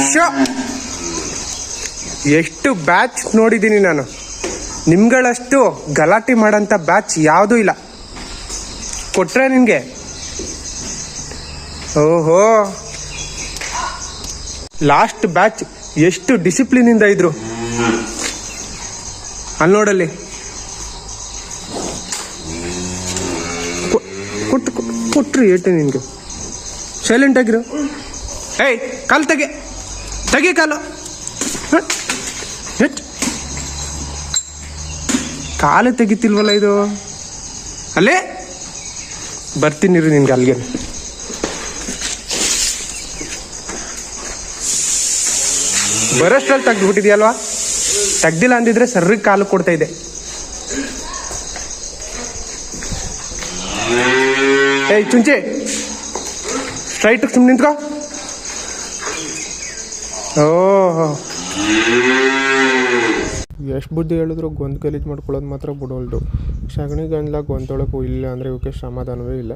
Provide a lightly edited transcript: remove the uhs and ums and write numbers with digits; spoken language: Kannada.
ಶೋ ಎಷ್ಟು ಬ್ಯಾಚ್ ನೋಡಿದ್ದೀನಿ ನಾನು, ನಿಮ್ಗಳಷ್ಟು ಗಲಾಟೆ ಮಾಡೋಂಥ ಬ್ಯಾಚ್ ಯಾವುದೂ ಇಲ್ಲ. ಕೊಟ್ರೆ ನಿನಗೆ ಓಹೋ, ಲಾಸ್ಟ್ ಬ್ಯಾಚ್ ಎಷ್ಟು ಡಿಸಿಪ್ಲಿನಿಂದ ಇದ್ರು ಅಲ್ಲಿ ನೋಡಲ್ಲಿ. ಕೊಟ್ರಿ ಏಟೆ ನಿನ್ಗೆ, ಸೈಲೆಂಟ್ ಆಗಿರು. ಏಯ್ ಕಾಲು ತೆಗಿ ಕಾಲು, ಕಾಲು ತೆಗಿತಿಲ್ವಲ್ಲ ಇದು. ಅಲ್ಲೇ ಬರ್ತೀನಿ ನಿನ್ಗೆ ಅಲ್ಲಿಗೆ. ಬರೋಷ್ಟ್ರಲ್ಲಿ ತೆಗ್ದುಬಿಟ್ಟಿದ್ಯಲ್ವಾ, ತೆಗ್ದಿಲ್ಲ ಅಂದಿದ್ರೆ ಸರ್ರಿಗೆ ಕಾಲು ಕೊಡ್ತಾ ಇದೆ. ಏಯ್ ಚುಂಚಿ, ಸ್ಟ್ರೈಟ್ ಸುಮ್ಮನೆ ನಿಂತ್ಕೋ. ಓಹೋ, ಎಷ್ಟು ಬುದ್ಧಿ ಹೇಳಿದ್ರು ಗೊಂದು ಗಲೀಜು ಮಾಡ್ಕೊಳ್ಳೋದು ಮಾತ್ರ ಬಿಡೋಲ್ದು. ಸಗಣಿ ಗಂಡ್ಲಾಗ ಗೊಂದೊಳಕ್ಕೂ ಇಲ್ಲ ಅಂದರೆ ಇವಕ್ಕೆ ಸಮಾಧಾನವೇ ಇಲ್ಲ.